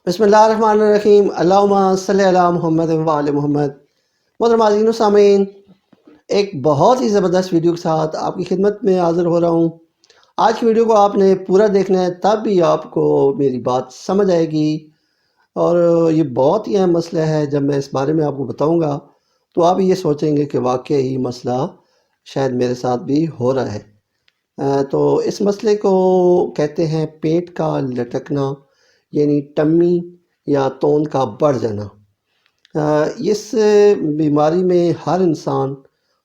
بسم اللہ الرحمن الرحیم، اللہم صلی علی محمد و آل محمد۔ محترم ناظرین و سامعین، ایک بہت ہی زبردست ویڈیو کے ساتھ آپ کی خدمت میں حاضر ہو رہا ہوں۔ آج کی ویڈیو کو آپ نے پورا دیکھنا ہے، تب بھی آپ کو میری بات سمجھ آئے گی، اور یہ بہت ہی اہم مسئلہ ہے۔ جب میں اس بارے میں آپ کو بتاؤں گا تو آپ یہ سوچیں گے کہ واقعی ہی مسئلہ شاید میرے ساتھ بھی ہو رہا ہے۔ تو اس مسئلے کو کہتے ہیں پیٹ کا لٹکنا، یعنی ٹمی یا توند کا بڑھ جانا۔ اس بیماری میں ہر انسان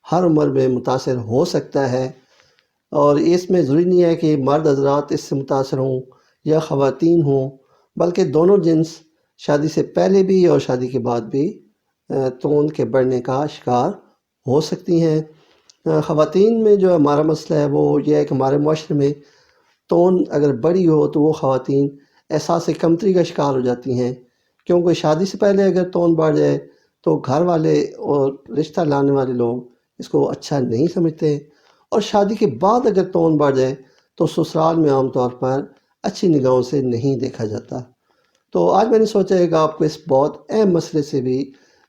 ہر عمر میں متاثر ہو سکتا ہے، اور اس میں ضروری نہیں ہے کہ مرد حضرات اس سے متاثر ہوں یا خواتین ہوں، بلکہ دونوں جنس شادی سے پہلے بھی اور شادی کے بعد بھی توند کے بڑھنے کا شکار ہو سکتی ہیں۔ خواتین میں جو ہمارا مسئلہ ہے وہ یہ ہے کہ ہمارے معاشرے میں توند اگر بڑھی ہو تو وہ خواتین احساس کمتری کا شکار ہو جاتی ہیں، کیونکہ شادی سے پہلے اگر توند بڑھ جائے تو گھر والے اور رشتہ لانے والے لوگ اس کو اچھا نہیں سمجھتے، اور شادی کے بعد اگر توند بڑھ جائے تو سسرال میں عام طور پر اچھی نگاہوں سے نہیں دیکھا جاتا۔ تو آج میں نے سوچا ہے کہ آپ کو اس بہت اہم مسئلے سے بھی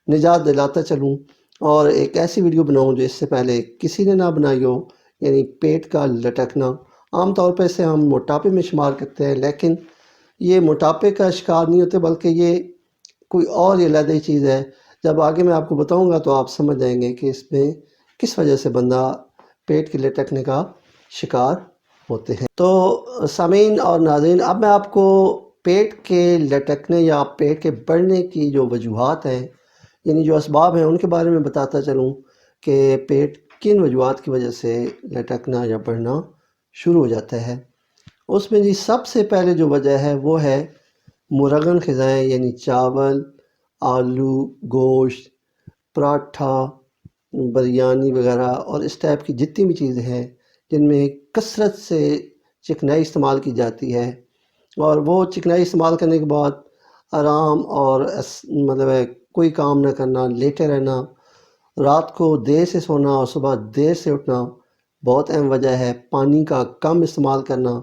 نجات دلاتا چلوں، اور ایک ایسی ویڈیو بناؤں جو اس سے پہلے کسی نے نہ بنائی ہو، یعنی پیٹ کا لٹکنا۔ عام طور پر اسے ہم موٹاپے میں شمار کرتے ہیں، لیکن یہ موٹاپے کا شکار نہیں ہوتے، بلکہ یہ کوئی اور ہی علیحدہ چیز ہے۔ جب آگے میں آپ کو بتاؤں گا تو آپ سمجھ جائیں گے کہ اس میں کس وجہ سے بندہ پیٹ کے لٹکنے کا شکار ہوتے ہیں۔ تو سامعین اور ناظرین، اب میں آپ کو پیٹ کے لٹکنے یا پیٹ کے بڑھنے کی جو وجوہات ہیں، یعنی جو اسباب ہیں، ان کے بارے میں بتاتا چلوں کہ پیٹ کن وجوہات کی وجہ سے لٹکنا یا بڑھنا شروع ہو جاتا ہے۔ اس میں سب سے پہلے جو وجہ ہے وہ ہے مرغن غذائیں، یعنی چاول، آلو، گوشت، پراٹھا، بریانی وغیرہ، اور اس ٹائپ کی جتنی بھی چیزیں ہیں جن میں کثرت سے چکنائی استعمال کی جاتی ہے، اور وہ چکنائی استعمال کرنے کے بعد آرام اور مطلب ہے کوئی کام نہ کرنا، لیٹے رہنا، رات کو دیر سے سونا اور صبح دیر سے اٹھنا بہت اہم وجہ ہے۔ پانی کا کم استعمال کرنا،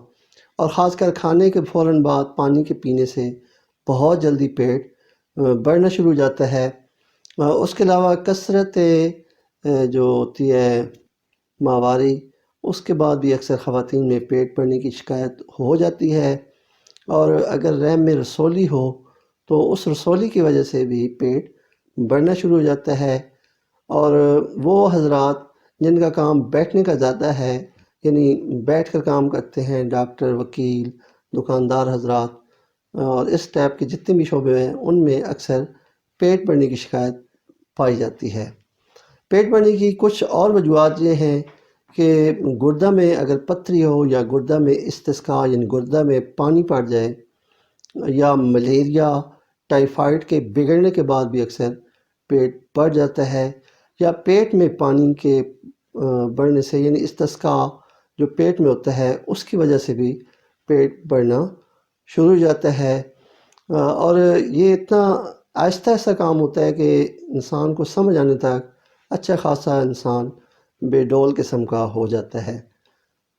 اور خاص کر کھانے کے فوراً بعد پانی کے پینے سے بہت جلدی پیٹ بڑھنا شروع ہو جاتا ہے۔ اس کے علاوہ کثرت جو ہوتی ہے ماہواری، اس کے بعد بھی اکثر خواتین میں پیٹ بڑھنے کی شکایت ہو جاتی ہے، اور اگر رحم میں رسولی ہو تو اس رسولی کی وجہ سے بھی پیٹ بڑھنا شروع ہو جاتا ہے۔ اور وہ حضرات جن کا کام بیٹھنے کا زیادہ ہے، یعنی بیٹھ کر کام کرتے ہیں، ڈاکٹر، وکیل، دکاندار حضرات، اور اس ٹائپ کے جتنے بھی شعبے ہیں، ان میں اکثر پیٹ بڑھنے کی شکایت پائی جاتی ہے۔ پیٹ بڑھنے کی کچھ اور وجوہات یہ ہیں کہ گردہ میں اگر پتھری ہو، یا گردہ میں استسقاء یعنی گردہ میں پانی پڑ جائے، یا ملیریا، ٹائیفائڈ کے بگڑنے کے بعد بھی اکثر پیٹ بڑھ جاتا ہے، یا پیٹ میں پانی کے بڑھنے سے، یعنی استسقاء جو پیٹ میں ہوتا ہے اس کی وجہ سے بھی پیٹ بڑھنا شروع ہو جاتا ہے۔ اور یہ اتنا آہستہ آہستہ کام ہوتا ہے کہ انسان کو سمجھ آنے تک اچھا خاصا انسان بے ڈول قسم کا ہو جاتا ہے۔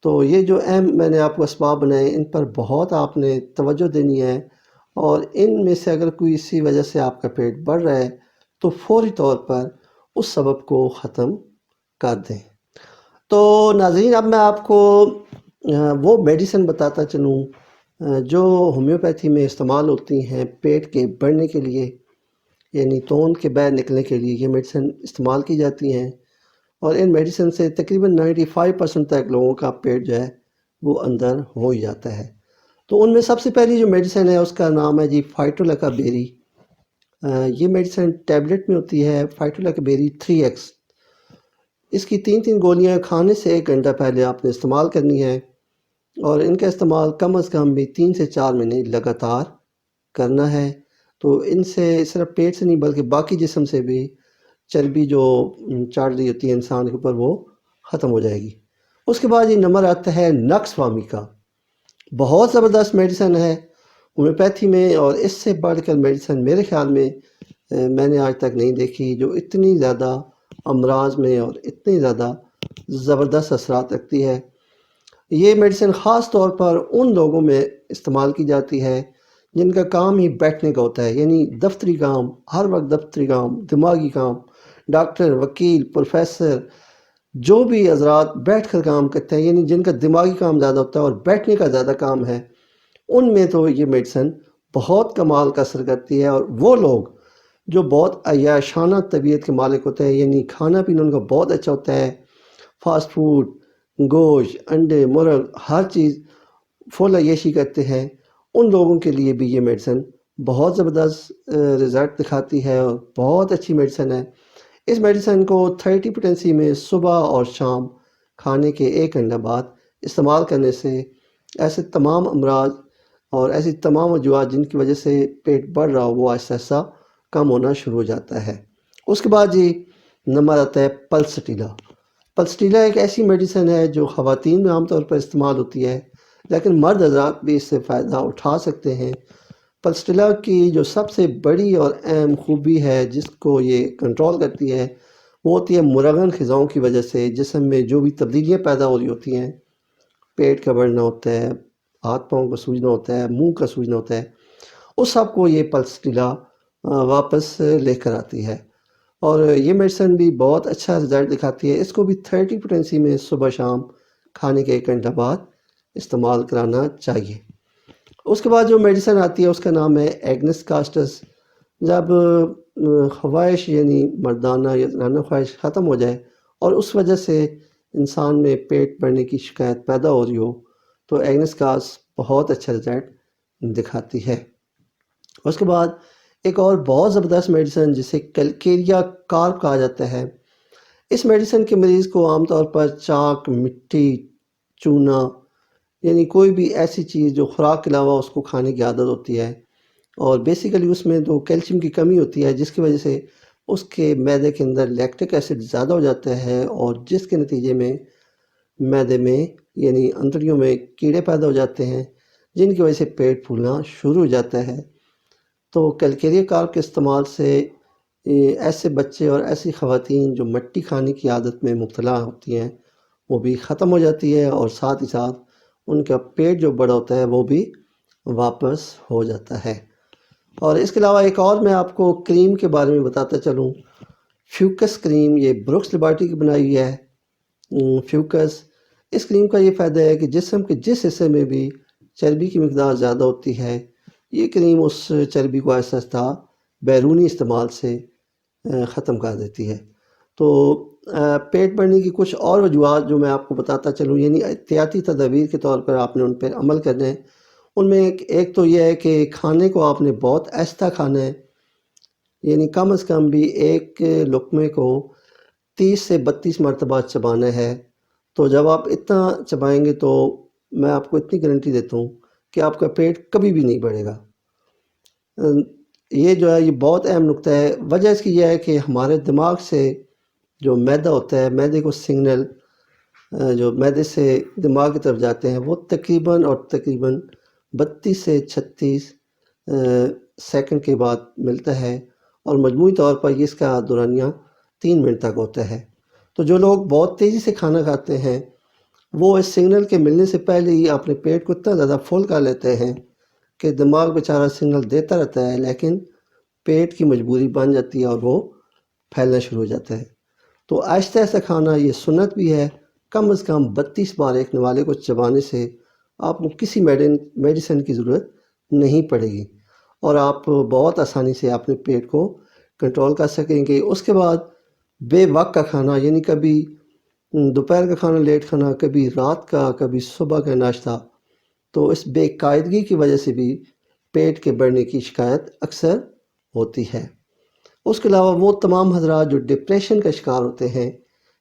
تو یہ جو اہم میں نے آپ کو اسباب بنائے، ان پر بہت آپ نے توجہ دینی ہے، اور ان میں سے اگر کوئی اسی وجہ سے آپ کا پیٹ بڑھ رہا ہے تو فوری طور پر اس سبب کو ختم کر دیں۔ تو ناظرین، اب میں آپ کو وہ میڈیسن بتاتا چلوں جو ہومیوپیتھی میں استعمال ہوتی ہیں پیٹ کے بڑھنے کے لیے، یعنی توند کے باہر نکلنے کے لیے یہ میڈیسن استعمال کی جاتی ہیں، اور ان میڈیسن سے تقریباً 95% تک لوگوں کا پیٹ جو ہے وہ اندر ہو ہی جاتا ہے۔ تو ان میں سب سے پہلی جو میڈیسن ہے اس کا نام ہے فائٹولیکا بیری۔ یہ میڈیسن ٹیبلٹ میں ہوتی ہے، فائٹولیکا بیری 3X۔ اس کی 3 گولیاں کھانے سے 1 گھنٹہ پہلے آپ نے استعمال کرنی ہے، اور ان کا استعمال کم از کم بھی 3 سے 4 مہینے لگاتار کرنا ہے۔ تو ان سے صرف پیٹ سے نہیں بلکہ باقی جسم سے بھی چربی جو چڑھ رہی ہوتی ہے انسان کے اوپر وہ ختم ہو جائے گی۔ اس کے بعد یہ نمبر آتا ہے نکس وامی کا۔ بہت زبردست میڈیسن ہے ہومیوپیتھی میں، اور اس سے بڑھ کر میڈیسن میرے خیال میں میں نے آج تک نہیں دیکھی جو اتنی زیادہ امراض میں اور اتنی زیادہ زبردست اثرات رکھتی ہے۔ یہ میڈیسن خاص طور پر ان لوگوں میں استعمال کی جاتی ہے جن کا کام ہی بیٹھنے کا ہوتا ہے، یعنی دفتری کام، ہر وقت دفتری کام، دماغی کام، ڈاکٹر، وکیل، پروفیسر، جو بھی حضرات بیٹھ کر کام کرتے ہیں، یعنی جن کا دماغی کام زیادہ ہوتا ہے اور بیٹھنے کا زیادہ کام ہے، ان میں تو یہ میڈیسن بہت کمال کا اثر کرتی ہے۔ اور وہ لوگ جو بہت عیاشانہ طبیعت کے مالک ہوتے ہیں، یعنی کھانا پینا ان کا بہت اچھا ہوتا ہے، فاسٹ فوڈ، گوشت، انڈے، مرغ، ہر چیز فل عیاشی کرتے ہیں، ان لوگوں کے لیے بھی یہ میڈیسن بہت زبردست رزلٹ دکھاتی ہے اور بہت اچھی میڈیسن ہے۔ اس میڈیسن کو 30 پوٹینسی میں صبح اور شام کھانے کے 1 گھنٹہ بعد استعمال کرنے سے ایسے تمام امراض اور ایسی تمام وجوہات جن کی وجہ سے پیٹ بڑھ رہا ہو وہ آہستہ آہستہ کم ہونا شروع ہو جاتا ہے۔ اس کے بعد جی نمبر آتا ہے پلسٹیلا۔ پلسٹیلا ایک ایسی میڈیسن ہے جو خواتین میں عام طور پر استعمال ہوتی ہے، لیکن مرد حضرات بھی اس سے فائدہ اٹھا سکتے ہیں۔ پلسٹیلا کی جو سب سے بڑی اور اہم خوبی ہے جس کو یہ کنٹرول کرتی ہے وہ ہوتی ہے مرغن غذاؤں کی وجہ سے جسم میں جو بھی تبدیلیاں پیدا ہو رہی ہوتی ہیں، پیٹ کا بڑھنا ہوتا ہے، ہاتھ پاؤں کا سوجنا ہوتا ہے، منہ کا سوجنا ہوتا ہے، اس سب کو یہ پلسٹیلا واپس لے کر آتی ہے۔ اور یہ میڈیسن بھی بہت اچھا رزلٹ دکھاتی ہے۔ اس کو بھی 30 پوٹینسی میں صبح شام کھانے کے 1 گھنٹہ بعد استعمال کرانا چاہیے۔ اس کے بعد جو میڈیسن آتی ہے اس کا نام ہے ایگنس کاسٹس۔ جب خواہش یعنی مردانہ یا زنانہ خواہش ختم ہو جائے اور اس وجہ سے انسان میں پیٹ بڑھنے کی شکایت پیدا ہو رہی ہو تو ایگنس کاس بہت اچھا رزلٹ دکھاتی ہے۔ اس کے بعد ایک اور بہت زبردست میڈیسن جسے کیلکیریا کارپ کہا جاتا ہے، اس میڈیسن کے مریض کو عام طور پر چاک، مٹی، چونا، یعنی کوئی بھی ایسی چیز جو خوراک کے علاوہ اس کو کھانے کی عادت ہوتی ہے، اور بیسیکلی اس میں تو کیلشیم کی کمی ہوتی ہے جس کی وجہ سے اس کے معدے کے اندر لیکٹک ایسڈ زیادہ ہو جاتا ہے، اور جس کے نتیجے میں معدے میں یعنی انتڑیوں میں کیڑے پیدا ہو جاتے ہیں جن کی وجہ سے پیٹ پھولنا شروع ہو جاتا ہے۔ تو کیلکیریا کارپ کے استعمال سے ایسے بچے اور ایسی خواتین جو مٹی کھانے کی عادت میں مبتلا ہوتی ہیں وہ بھی ختم ہو جاتی ہے، اور ساتھ ہی ساتھ ان کا پیٹ جو بڑا ہوتا ہے وہ بھی واپس ہو جاتا ہے۔ اور اس کے علاوہ ایک اور میں آپ کو کریم کے بارے میں بتاتا چلوں، فیوکس کریم، یہ بروکس لیبارٹری کی بنائی ہوئی ہے فیوکس۔ اس کریم کا یہ فائدہ ہے کہ جسم کے جس حصے میں بھی چربی کی مقدار زیادہ ہوتی ہے یہ کریم اس چربی کو آہستہ آہستہ بیرونی استعمال سے ختم کر دیتی ہے۔ تو پیٹ بڑھنے کی کچھ اور وجوہات جو میں آپ کو بتاتا چلوں، یعنی احتیاطی تدابیر کے طور پر آپ نے ان پر عمل کرنا ہے۔ ان میں ایک تو یہ ہے کہ کھانے کو آپ نے بہت آہستہ کھانا ہے، یعنی کم از کم بھی ایک لقمے کو 30 سے 32 مرتبہ چبانا ہے۔ تو جب آپ اتنا چبائیں گے تو میں آپ کو اتنی گارنٹی دیتا ہوں کہ آپ کا پیٹ کبھی بھی نہیں بڑھے گا۔ یہ جو ہے یہ بہت اہم نکتہ ہے۔ وجہ اس کی یہ ہے کہ ہمارے دماغ سے جو معدہ ہوتا ہے، معدے کو سگنل جو معدے سے دماغ کی طرف جاتے ہیں وہ تقریباً 32 سے 36 سیکنڈ کے بعد ملتا ہے، اور مجموعی طور پر یہ اس کا دورانیہ 3 منٹ تک ہوتا ہے۔ تو جو لوگ بہت تیزی سے کھانا کھاتے ہیں وہ اس سگنل کے ملنے سے پہلے ہی اپنے پیٹ کو اتنا زیادہ فل کر لیتے ہیں کہ دماغ بیچارہ سگنل دیتا رہتا ہے لیکن پیٹ کی مجبوری بن جاتی ہے اور وہ پھیلنا شروع ہو جاتا ہے۔ تو آہستہ آہستہ کھانا یہ سنت بھی ہے، کم از کم 32 بار ایک نوالے کو چبانے سے آپ کو کسی میڈیسن کی ضرورت نہیں پڑے گی اور آپ بہت آسانی سے اپنے پیٹ کو کنٹرول کر سکیں گے۔ اس کے بعد بے وقت کا کھانا، یعنی کبھی دوپہر کا کھانا لیٹ کھانا، کبھی رات کا، کبھی صبح کا ناشتہ، تو اس بے قاعدگی کی وجہ سے بھی پیٹ کے بڑھنے کی شکایت اکثر ہوتی ہے۔ اس کے علاوہ وہ تمام حضرات جو ڈپریشن کا شکار ہوتے ہیں،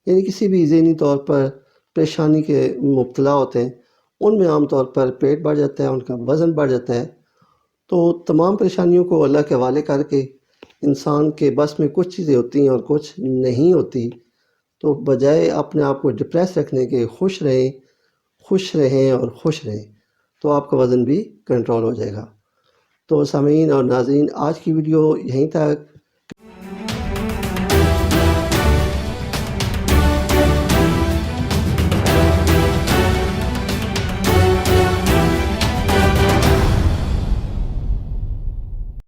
یعنی کسی بھی ذہنی طور پر پریشانی کے مبتلا ہوتے ہیں، ان میں عام طور پر پیٹ بڑھ جاتا ہے، ان کا وزن بڑھ جاتا ہے۔ تو تمام پریشانیوں کو اللہ کے حوالے کر کے انسان کے بس میں کچھ چیزیں ہوتی ہیں اور کچھ نہیں ہوتی، تو بجائے اپنے آپ کو ڈپریس رکھنے کے خوش رہیں اور خوش رہیں، تو آپ کا وزن بھی کنٹرول ہو جائے گا۔ تو سامعین اور ناظرین، آج کی ویڈیو یہیں تک۔